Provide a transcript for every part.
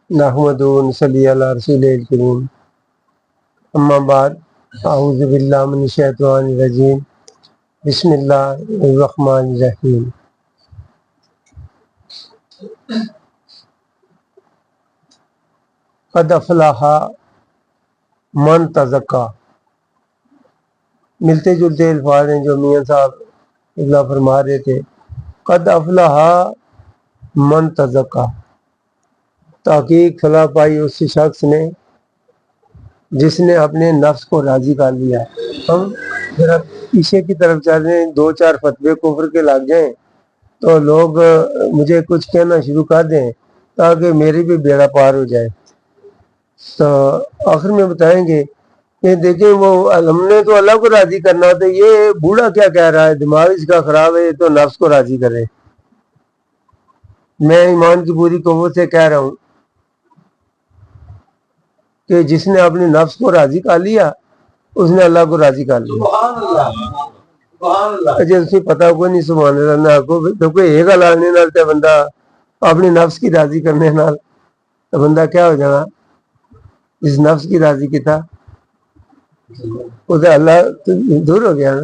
نحمدہ و نصلی علی رسولہ الکریم اما بعد اعوذ باللہ من الشیطان الرجیم بسم اللہ الرحمن الرحیم قد افلح من تزکا۔ ملتے جلتے الفاظ ہیں جو میاں صاحب اطلاع فرما رہے تھے۔ قد افلح من تزکا، تحقیق فلاح پائی اس شخص نے جس نے اپنے نفس کو راضی کر لیا۔ ہم ذرا پیچھے کی طرف چل رہے ہیں، دو چار فتوے کفر کے لگ جائیں تو لوگ مجھے کچھ کہنا شروع کر دیں تاکہ میری بھی بیڑا پار ہو جائے۔ تو آخر میں بتائیں گے کہ دیکھیں وہ ہم نے تو اللہ کو راضی کرنا ہوتا ہے، یہ بوڑھا کیا کہہ رہا ہے، دماغ اس کا خراب ہے، تو نفس کو راضی کرے۔ میں ایمان کی پوری قوت سے کہہ رہا ہوں کہ جس نے اپنے نفس کو راضی کر لیا اس نے اللہ کو راضی کر لیا۔ اچھا اسے پتا کوئی نہیں، سبحان اللہ نہ کو دیکھو ایک لانے نال تے بندہ اپنے نفس کی راضی کرنے نال تو بندہ کیا ہو جانا، اس نفس کی راضی کیتا اسے اللہ دور ہو گیا نا۔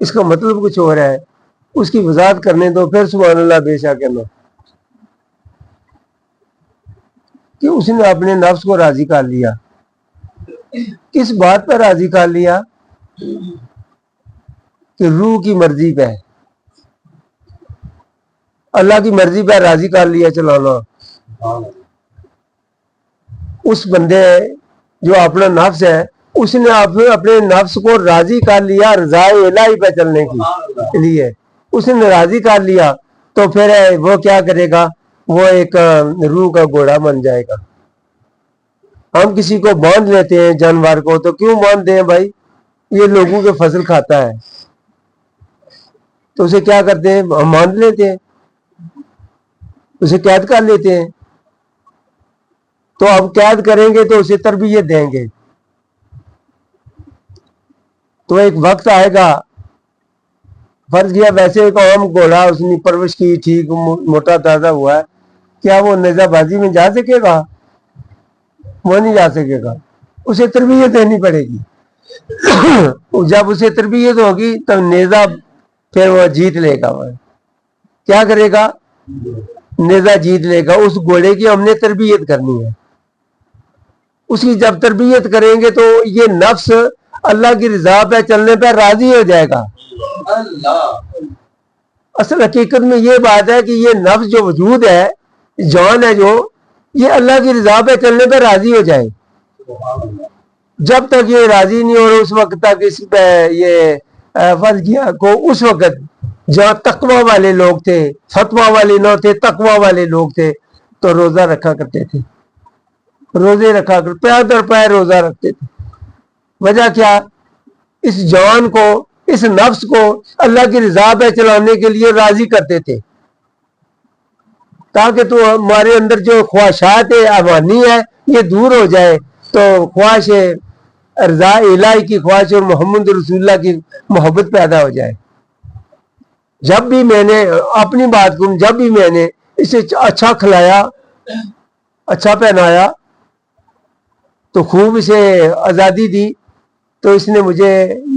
اس کا مطلب کچھ ہو رہا ہے، اس کی وضاحت کرنے تو پھر سبحان اللہ بے شک کہنا کہ اس نے اپنے نفس کو راضی کر لیا۔ کس بات پر راضی کر لیا؟ کہ روح کی مرضی پہ، اللہ کی مرضی پہ راضی کر لیا چلانا۔ اس بندے جو اپنا نفس ہے اس نے اپنے نفس کو راضی کر لیا رضا الہی پہ چلنے کے لیے، اس نے راضی کر لیا تو پھر وہ کیا کرے گا، وہ ایک روح کا گھوڑا بن جائے گا۔ ہم کسی کو باندھ لیتے ہیں جانور کو، تو کیوں باندھتے ہیں بھائی؟ یہ لوگوں کے فصل کھاتا ہے تو اسے کیا کرتے ہیں، ہم باندھ لیتے ہیں، اسے قید کر لیتے ہیں۔ تو اب قید کریں گے تو اسے تربیت دیں گے، تو ایک وقت آئے گا، فرض کیا ویسے ایک عام گھوڑا اس نے پرورش کی، ٹھیک موٹا تازہ ہوا ہے، کیا وہ نیزہ بازی میں جا سکے گا؟ وہ نہیں جا سکے گا، اسے تربیت دینی پڑے گی۔ جب اسے تربیت ہوگی تب نیزہ پھر وہ جیت لے گا۔ وہ کیا کرے گا، نیزہ جیت لے گا۔ اس گھوڑے کی ہم نے تربیت کرنی ہے، اس کی جب تربیت کریں گے تو یہ نفس اللہ کی رضا پہ چلنے پہ راضی ہو جائے گا۔ اصل حقیقت میں یہ بات ہے کہ یہ نفس جو وجود ہے، جان ہے، جو یہ اللہ کی رضا پہ چلنے پہ راضی ہو جائے۔ جب تک یہ راضی نہیں ہو رہا اس وقت تک اس پہ یہ فرض کیا کو اس وقت جہاں تقوی والے لوگ تھے، فتویٰ والے نہ تھے، تقوی والے لوگ تھے، تو روزہ رکھا کرتے تھے، روزے رکھا کرتے، پیر در پیر روزہ رکھتے تھے۔ وجہ کیا؟ اس جان کو، اس نفس کو اللہ کی رضا پہ چلانے کے لیے راضی کرتے تھے، تاکہ تو ہمارے اندر جو خواہشات افغانی ہے یہ دور ہو جائے، تو خواہش رضا الہی کی خواہش اور محمد رسول اللہ کی محبت پیدا ہو جائے۔ جب بھی میں نے اپنی بات کروں، جب بھی میں نے اسے اچھا کھلایا، اچھا پہنایا، تو خوب اسے آزادی دی، تو اس نے مجھے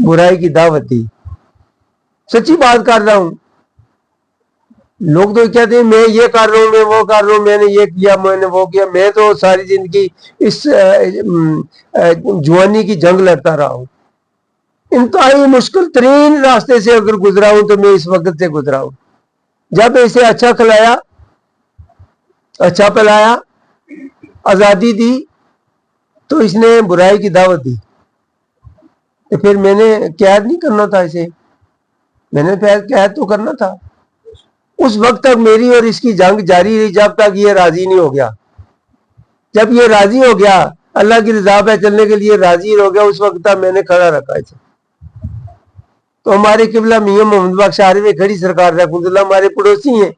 برائی کی دعوت دی۔ سچی بات کر رہا ہوں۔ لوگ تو کہتے ہیں میں یہ کر رہا ہوں، میں وہ کر رہا ہوں، میں نے یہ کیا، میں نے وہ کیا۔ میں تو ساری زندگی اس جوانی کی جنگ لڑتا رہا ہوں، انتہائی مشکل ترین راستے سے اگر گزرا ہوں تو میں اس وقت سے گزرا ہوں۔ جب اسے اچھا کھلایا، اچھا پلایا، آزادی دی، تو اس نے برائی کی دعوت دی، تو پھر میں نے قید نہیں کرنا تھا اسے، میں نے قید تو کرنا تھا۔ اس وقت تک میری اور اس کی جنگ جاری رہی جب تک یہ راضی نہیں ہو گیا۔ جب یہ راضی ہو گیا، اللہ کی رضا پہ چلنے کے لیے راضی ہو گیا، اس وقت تک میں نے کھڑا رکھا اسے۔ تو ہمارے قبلہ میاں محمد بخش عارف کھڑی سرکار رحمۃ اللہ ہمارے پڑوسی ہیں،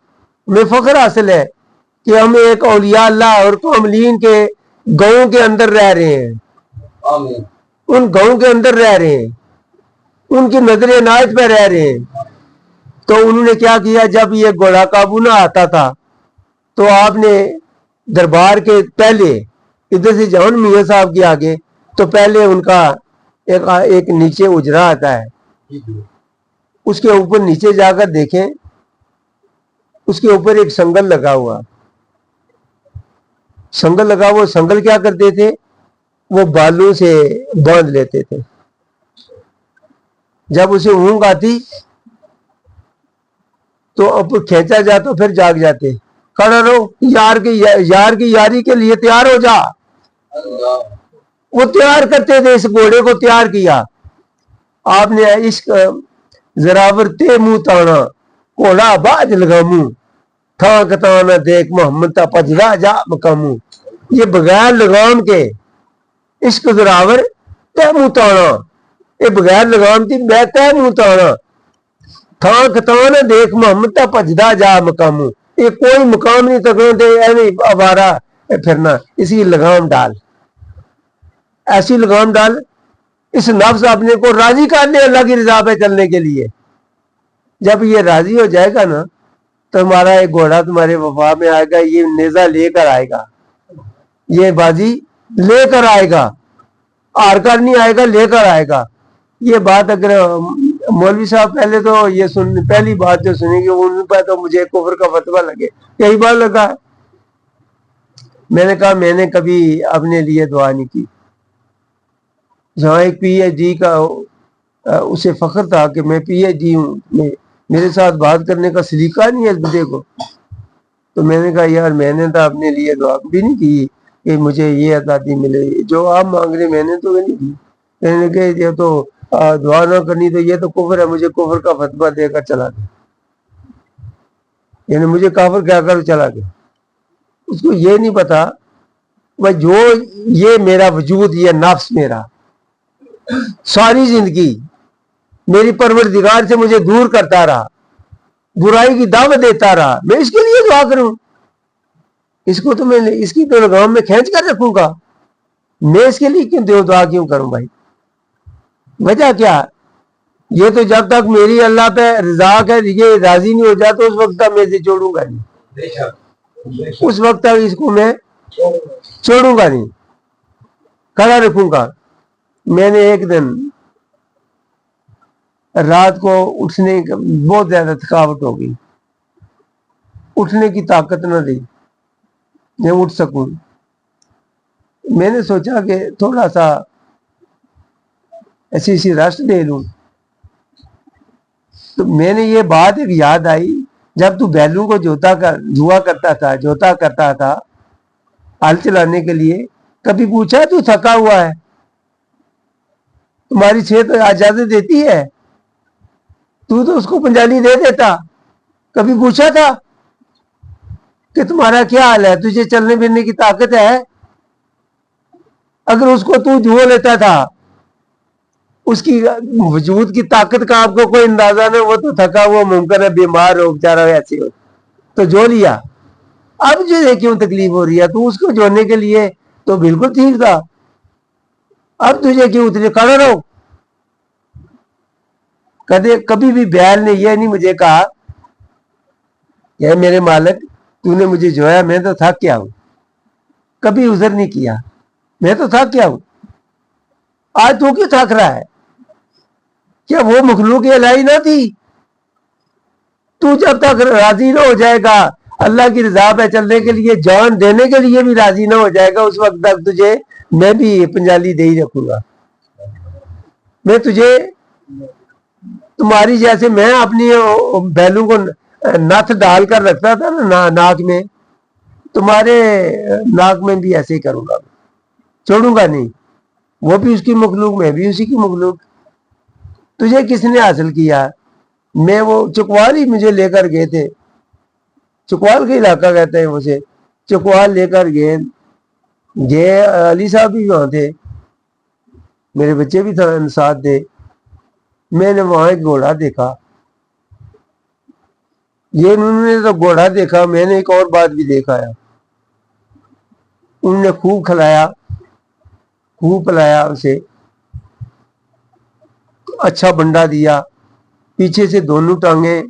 ہمیں فخر حاصل ہے کہ ہم ایک اولیاء اللہ اور کاملین کے گاؤں کے اندر رہ رہے ہیں، ان گاؤں کے اندر رہ رہے ہیں، ان کی نظر عنایت پہ رہ رہے ہیں۔ تو انہوں نے کیا کیا، جب یہ گھوڑا قابو نہ آتا تھا تو آپ نے دربار کے پہلے ادھر سے جاؤ میاں صاحب کے آگے تو پہلے ان کا ایک نیچے اجرا آتا ہے، اس کے اوپر نیچے جا کر دیکھیں، اس کے اوپر ایک سنگل لگا ہوا، سنگل لگا ہوا، سنگل کیا کرتے تھے وہ بالوں سے باندھ لیتے تھے، جب اسے اونگ آتی تو اب کھینچا جاتا پھر جاگ جاتے، کھڑا رہو، یار کی یاری کے لیے تیار ہو جا، وہ تیار کرتے تھے، اس گھوڑے کو تیار کیا آپ نے، عشق زراور تے منہ تانا کوڑا باج لگاموں تھا کتانا دیکھ محمد تا پجدا جا مقاموں، یہ بغیر لگام کے عشق زراور تے منہ تانا، یہ بغیر لگام کی میں تے منہ تانا تھا کتانا دیکھ محمد تا پجدا جا مقاموں، یہ کوئی مقام نہیں تکنا دے ایویں آوارہ پھرنا، اسی لگام ڈال، ایسی لگام ڈال، اس نفس اپنے کو راضی کر لے اللہ کی رضا پہ چلنے کے لیے، جب یہ راضی ہو جائے گا نا تو ہمارا ایک گھوڑا تمہارے وفا میں آئے گا، یہ نیزہ لے کر آئے گا، یہ بازی لے کر آئے گا، ہار کر نہیں آئے گا، لے کر آئے گا۔ یہ بات اگر مولوی صاحب پہلے تو یہ پہلی بات جو سنیں گے ان پہ تو مجھے کفر کا فتویٰ لگے، کئی بار لگا، میں نے کہا میں نے کبھی اپنے لیے دعا نہیں کی، جہاں ایک پی ایچ ڈی کا اسے فخر تھا کہ میں پی ایچ ڈی ہوں، میرے ساتھ بات کرنے کا سلیقہ نہیں ہے اس بدے کو، تو میں نے کہا یار میں نے تو اپنے لیے دعا بھی نہیں کی کہ مجھے یہ آزادی ملے، جو آپ مانگ رہے میں نے تو نہیں کی، میں نے کہا یہ تو دعا نہ کرنی تو یہ تو کفر ہے، مجھے کفر کا فتویٰ دے کر چلا گیا، یعنی مجھے کافر کہہ کر چلا گیا، اس کو یہ نہیں پتا وہ جو یہ میرا وجود، یہ نفس میرا ساری زندگی میری پروردگار سے مجھے دور کرتا رہا، برائی کی دعوت دیتا رہا، میں اس کے لیے دعا کروں، اس کو تو میں اس کی تو لگام میں کھینچ کر رکھوں گا، میں اس کے لیے کیوں دعا کیوں کروں بھائی؟ وجہ کیا؟ یہ تو جب تک میری اللہ پہ رضا کر یہ راضی نہیں ہو جاتا اس وقت تک میں اسے چھوڑوں گا نہیں، اس وقت تک اس کو میں چھوڑوں گا نہیں، کھڑا رکھوں گا۔ میں نے ایک دن رات کو اٹھنے بہت زیادہ تھکاوٹ ہو گئی، اٹھنے کی طاقت نہ دی میں اٹھ سکوں، میں نے سوچا کہ تھوڑا سا ایسی ریسٹ دے لوں، تو میں نے یہ بات ایک یاد آئی، جب تو بیلوں کو جوا کرتا تھا ہل چلانے کے لیے، کبھی پوچھا تو تھکا ہوا ہے؟ تمہاری صحت اجازت دیتی ہے؟ تو اس کو پنجالی دے دیتا، کبھی پوچھا تھا کہ تمہارا کیا حال ہے، تجھے چلنے پھرنے کی طاقت ہے؟ اگر اس کو تو جو لیتا تھا، اس کی وجود کی طاقت کا آپ کو کوئی اندازہ نہیں، وہ تو تھکا ہوا ممکن ہے بیمار ہو بیچارہ ایسے ہو، تو جو لیا، اب جو کیوں تکلیف ہو رہی ہے؟ تو اس کو جوڑنے کے لیے تو بالکل ٹھیک تھا، اب تجھے کیوں اتنے کھڑا رہو؟ کبھی بھی بیل نے یہ نہیں مجھے کہا کہ میرے مالک تو نے مجھے جویا، میں تو تھک کیا ہوں، کبھی عذر نہیں کیا، میں تو تھک کیا ہوں، آج تو کیوں تھک رہا ہے؟ کیا وہ مخلوق الہی نہ تھی؟ تو جب تک راضی نہ ہو جائے گا اللہ کی رضا پہ چلنے کے لیے، جان دینے کے لیے بھی راضی نہ ہو جائے گا، اس وقت تک تجھے میں بھی پنجالی دے ہی رکھوں گا، میں تجھے تمہاری جیسے میں اپنی بیلوں کو نتھ ڈال کر رکھتا تھا نا ناک میں، تمہارے ناک میں بھی ایسے ہی کروں گا، چھوڑوں گا نہیں، وہ بھی اس کی مخلوق، میں بھی اسی کی مخلوق۔ تجھے کس نے حاصل کیا؟ میں وہ چکوال ہی مجھے لے کر گئے تھے، چکوال کا علاقہ کہتے ہیں مجھے، چکوال لے کر گئے علی صاحب بھی وہاں تھے، میرے بچے بھی ساتھ تھے، میں نے وہاں ایک گھوڑا دیکھا، یہ انہوں نے تو گھوڑا دیکھا، میں نے ایک اور بات بھی دیکھا ہے، انہوں نے خوب کھلایا، خوب پلایا، اسے اچھا بنڈا دیا، پیچھے سے دونوں ٹانگیں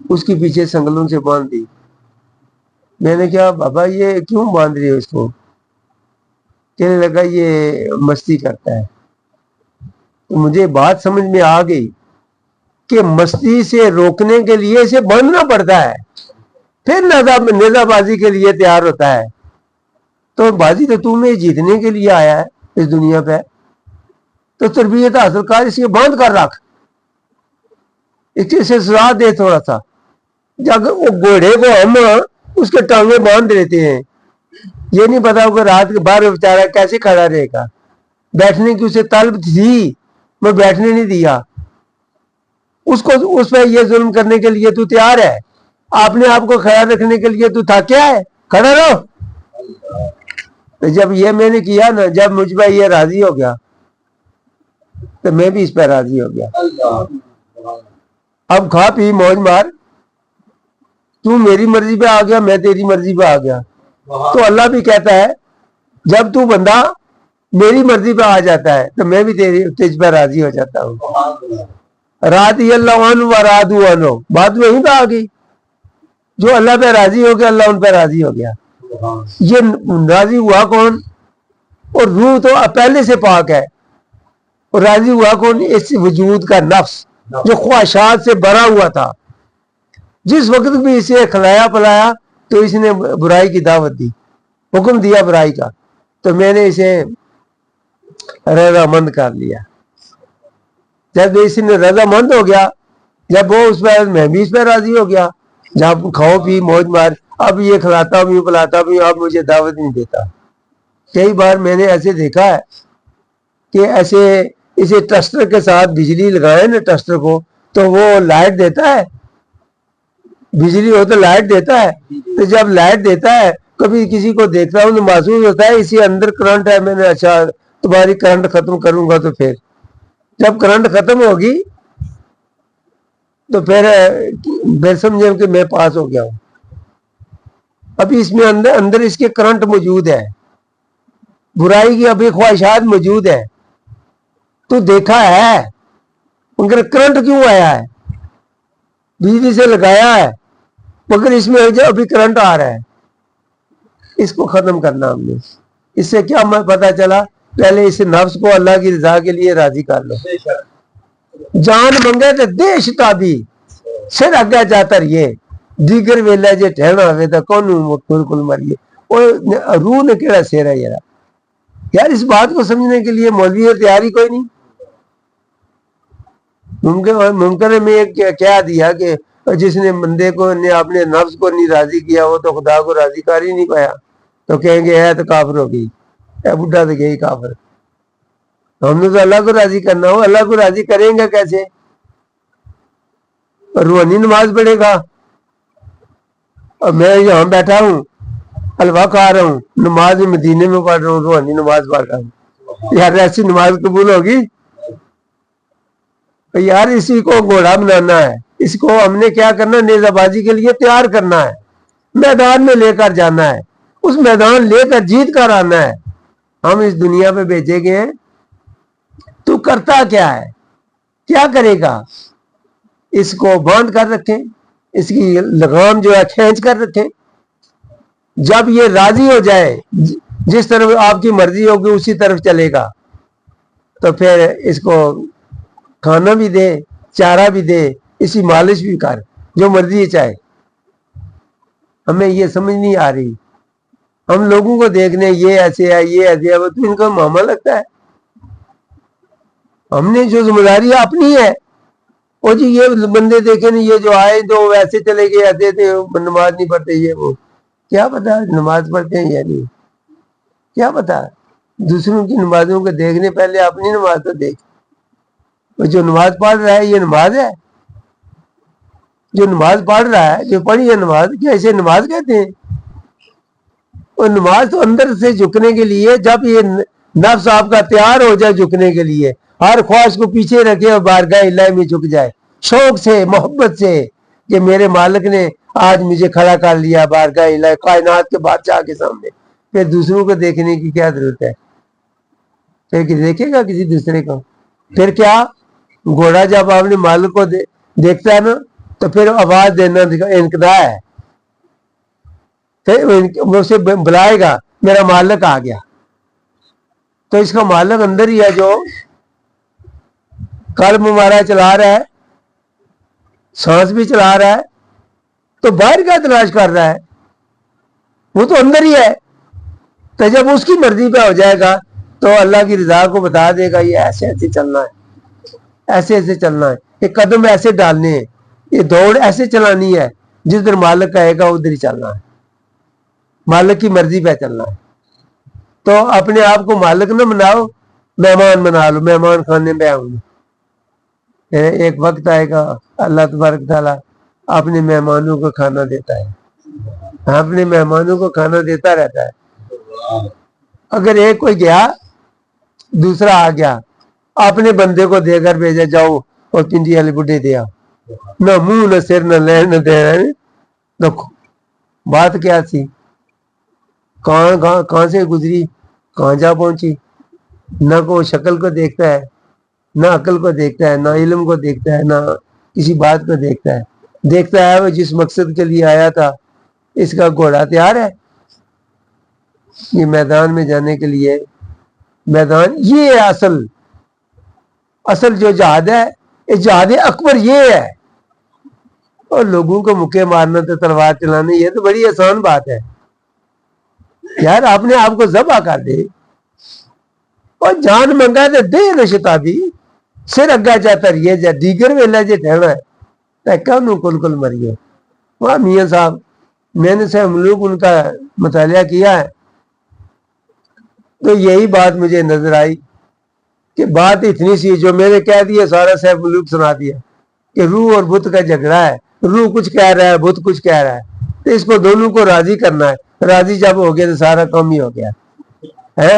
اس کی پیچھے سنگلوں سے باندھ دی، میں نے کہا بابا یہ کیوں باندھ رہی ہو اس کو؟ کہنے لگا یہ مستی کرتا ہے. تو مجھے بات سمجھ میں آ گئی کہ مستی سے روکنے کے لیے اسے باندھنا پڑتا ہے، پھر نیزہ بازی کے لیے تیار ہوتا ہے. تو بازی تو تم میں جیتنے کے لیے آیا ہے اس دنیا پہ، تو تربیت حاصل کر، اس کے باندھ کر رکھ، اسے سزا دے تھوڑا سا. جب وہ گھوڑے کو ہم اس کے ٹانگیں باندھ دیتے ہیں، یہ نہیں پتا کہ رات کے 12 بیچارہ کیسے کھڑا رہے گا. بیٹھنے کی اسے طلب تھی، میں بیٹھنے نہیں دیا اس کو. اس پہ یہ ظلم کرنے کے لیے تو تیار ہے، اپنے آپ کو خیال رکھنے کے لیے تو تھا کیا ہے، کھڑا رہو. تو جب یہ میں نے کیا نا، جب مجھ پہ یہ راضی ہو گیا تو میں بھی اس پہ راضی ہو گیا. اب کھا پی موج مار، تو میری مرضی پہ آ گیا، میں تیری مرضی پہ آ گیا. تو اللہ بھی کہتا ہے جب تو بندہ میری مرضی پہ آ جاتا ہے تو میں بھی تجھ پہ راضی ہو جاتا ہوں. راضی اللہ عنہ و رضوا عنہ، بات وہیں پہ آ گئی. جو اللہ پہ راضی ہو گیا اللہ ان پہ راضی ہو گیا. یہ راضی ہوا کون؟ اور روح تو پہلے سے پاک ہے. اور راضی ہوا کون؟ اس وجود کا نفس جو خواہشات سے بھرا ہوا تھا. جس وقت بھی اسے کھلایا پلایا تو اس نے برائی کی دعوت دی، حکم دیا برائی کا، تو میں نے اسے رضامند کر لیا. جب اس نے رضامند ہو گیا، جب وہ اس پہ، میں بھی اس پہ راضی ہو گیا. جب کھاؤ پی موج مار، اب یہ کھلاتا بھی پلاتا بھی، اب مجھے دعوت نہیں دیتا. کئی بار میں نے ایسے دیکھا ہے کہ ایسے اسے ٹسٹر کے ساتھ بجلی لگائے نا ٹسٹر کو، تو وہ لائٹ دیتا ہے، بجلی ہو تو لائٹ دیتا ہے. تو جب لائٹ دیتا ہے کبھی کسی کو دیکھتا ہوں تو محسوس ہوتا ہے اسی اندر کرنٹ ہے. میں نے اچھا تمہاری کرنٹ ختم کروں گا، تو پھر جب کرنٹ ختم ہوگی تو پھر سمجھے کہ میں پاس ہو گیا ہوں. ابھی اس میں اندر اس کے کرنٹ موجود ہے، برائی کی ابھی خواہشات موجود ہے. تو دیکھا ہے مگر کرنٹ کیوں آیا ہے؟ بجلی سے لگایا ہے مگر اس میں ابھی کرنٹ آ رہا ہے. اس کو ختم کرنا ہم نے. اس سے کیا ہمیں پتا چلا؟ پہلے اس نفس کو اللہ کی رضا کے لیے راضی کر لو. جان منگے تو دیش تابی سر اگا جاتا رہیے، دیگر ویلا جے ٹھہرنا ہوئے تو کون بالکل مریے. اور روح نے کیڑا سیرا یار اس بات کو سمجھنے کے لیے مولوی اور تیاری کوئی نہیں. ممکن ہے میں کیا دیا کہ جس نے بندے کو نے اپنے نفس کو نہیں راضی کیا وہ تو خدا کو راضی کر ہی نہیں پایا. تو کہیں گے ہے تو کافر ہو گئی، اے بڈھا تو گئی کافر. ہم نے تو اللہ کو راضی کرنا ہو. اللہ کو راضی کریں گا کیسے؟ روحانی نماز پڑھے گا. اور میں یہاں بیٹھا ہوں حلوہ کھا رہا ہوں، نماز مدینے میں پڑھ رہا ہوں، روحانی نماز پڑھ رہا ہوں. یار ایسی نماز قبول ہوگی؟ یار اسی کو گھوڑا بنانا ہے. اس کو ہم نے کیا کرنا؟ نیزہ بازی کے لیے تیار کرنا ہے، میدان میں لے کر جانا ہے، اس میدان لے کر جیت کر آنا ہے. ہم اس دنیا پہ بھیجے گئے ہیں. تو کرتا کیا ہے؟ کیا کرے گا؟ اس کو باندھ کر رکھیں، اس کی لگام جو ہے کھینچ کر رکھیں. جب یہ راضی ہو جائے، جس طرف آپ کی مرضی ہوگی اسی طرف چلے گا، تو پھر اس کو کھانا بھی دے، چارہ بھی دے، اسی مالش بھی کر، جو مرضی چاہے. ہمیں یہ سمجھ نہیں آ رہی. ہم لوگوں کو دیکھنے یہ ایسے ہے یہ ایسے ہے، تو ان کا معاملہ لگتا ہے. ہم نے جو ذمہ داری اپنی ہے. اور جی یہ بندے دیکھے نہیں، یہ جو آئے تو ایسے چلے گئے، ایسے تھے، نماز نہیں پڑھتے، یہ وہ. کیا پتا نماز پڑھتے ہیں یا نہیں، کیا پتا. دوسروں کی نمازوں کو دیکھنے پہلے اپنی نماز تو دیکھ. جو نماز پڑھ رہا ہے یہ نماز ہے؟ جو نماز پڑھ رہا ہے، جو پڑھی ہے نماز، کیا اسے نماز کہتے ہیں؟ اور نماز تو اندر سے جھکنے کے لیے، جب یہ نفس آپ کا تیار ہو جائے جھکنے کے لیے، ہر خواہش کو پیچھے رکھے اور بارگاہ الہی میں جھک جائے شوق سے، محبت سے، کہ میرے مالک نے آج مجھے کھڑا کر لیا بارگاہ الہی کائنات کے بادشاہ کے سامنے. پھر دوسروں کو دیکھنے کی کیا ضرورت ہے؟ پھر دیکھے گا کسی دوسرے کو؟ پھر کیا گھوڑا جب اپنے مالک کو دیکھتا ہے نا تو پھر آواز دینا انقطاع ہے. وہ اسے بلائے گا میرا مالک آ گیا، تو اس کا مالک اندر ہی ہے جو قلب ہمارا چلا رہا ہے، سانس بھی چلا رہا ہے، تو باہر کیا تلاش کر رہا ہے؟ وہ تو اندر ہی ہے۔ تو جب اس کی مرضی پہ ہو جائے گا تو اللہ کی رضا کو بتا دے گا یہ ایسے ایسے چلنا ہے، ایسے ایسے چلنا ہے، یہ قدم ایسے ڈالنے ہیں، یہ دوڑ ایسے چلانی ہے، جس دن مالک کہے گا ادھر ہی چلنا ہے، مالک کی مرضی پہ چلنا ہے۔ تو اپنے آپ کو مالک نہ بناؤ، مہمان بنا لو، مہمان خانے میں آؤں۔ ایک وقت آئے گا اللہ تبارک تعالیٰ اپنے مہمانوں کو کھانا دیتا ہے، اپنے مہمانوں کو کھانا دیتا رہتا ہے۔ اگر ایک کوئی گیا دوسرا آ گیا، اپنے بندے کو دے کر بھیجا، جاؤ اور پنڈی والے بڈھے دیا، نہ منہ نہ سر نہ لین نہ دے رہے۔ دیکھو بات کیا تھی، کہاں سے گزری، کہاں جا پہنچی۔ نہ کوئی شکل کو دیکھتا ہے، نہ عقل کو دیکھتا ہے، نہ علم کو دیکھتا ہے، نہ کسی بات کو دیکھتا ہے۔ دیکھتا ہے وہ جس مقصد کے لیے آیا تھا اس کا گھوڑا تیار ہے، یہ میدان میں جانے کے لیے میدان، یہ ہے اصل جو جہاد ہے، جہاد اکبر یہ ہے۔ اور لوگوں کو مکے مارنا تو تلوار چلانے، یہ تو بڑی آسان بات ہے یار، آپ نے آپ کو ذبح کر دے اور جان منگا تو دے نشتابی، سر اگا جاتا رہیے جا دیگر ویلا جے ٹھہنا ہے کہنوں کل کل مریے۔ وہاں میاں صاحب میں نے سے ملوک ان کا مطالعہ کیا ہے تو یہی بات مجھے نظر آئی کہ بات اتنی سی جو میں نے کہہ دیا سارا صاحب ملوک سنا دیا کہ روح اور بت کا جھگڑا ہے، روح کچھ کہہ رہا ہے، بت کچھ کہہ رہا ہے، تو اس کو دونوں کو راضی کرنا ہے، راضی جب ہو گیا تو سارا کام ہی ہو گیا ہے۔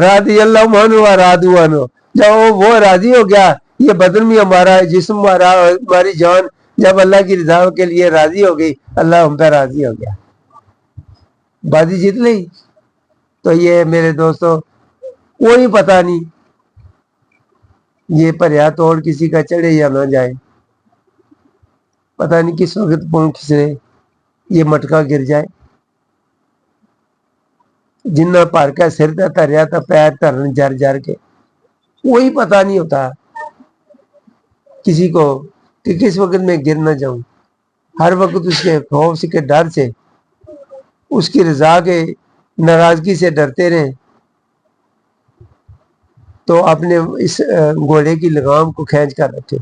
راضی اللہ عنہ رادو عنہ، جب وہ راضی ہو گیا، یہ بدن بھی ہمارا ہے، جسم ہمارا، ہماری جان جب اللہ کی رضا کے لیے راضی ہو گئی، اللہ ہم پہ راضی ہو گیا، بازی جیت لی۔ تو یہ میرے دوستوں کوئی پتہ نہیں یہ پریا توڑ کسی کا چڑھے یا نہ جائے، پتہ نہیں کس وقت پہنچ سے یہ مٹکا گر جائے۔ جنہ پار کا سر تھا تریا تھا پیر ترن جر جر کے، کوئی پتہ نہیں ہوتا کسی کو کہ کس وقت میں گر نہ جاؤں۔ ہر وقت اس کے خوف کے ڈر سے، اس کی رضا کے ناراضگی سے ڈرتے رہیں تو اپنے اس گھوڑے کی لگام کو کھینچ کر رکھے،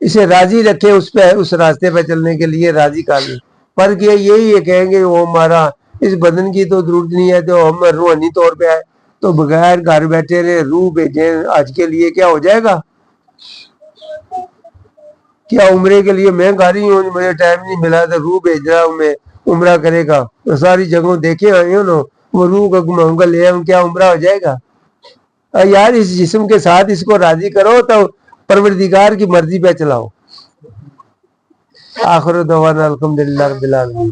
اسے راضی رکھے، اس پہ اس راستے پہ چلنے کے لیے راضی کر لیں۔ پر کیا یہی ہے کہیں گے وہ ہمارا اس بدن کی تو ضرورت نہیں ہے، تو ہم روحانی طور پہ ہے، تو بغیر گھر بیٹھے رہے روح بھیجیں آج کے لیے، کیا ہو جائے گا؟ کیا عمرے کے لیے میں گھر ہی ہوں، مجھے ٹائم نہیں ملا تو روح بھیج رہا ہوں میں عمرہ کرے گا، تو ساری جگہوں دیکھے آئے ہوں نا، وہ روح کا گھماؤں گا لے آؤں، کیا عمرہ ہو جائے گا؟ یار اس جسم کے ساتھ اس کو راضی کرو تو پروردگار کی مرضی پہ چلاؤ۔ آخر دعوانا الحمدللہ رب العالمین۔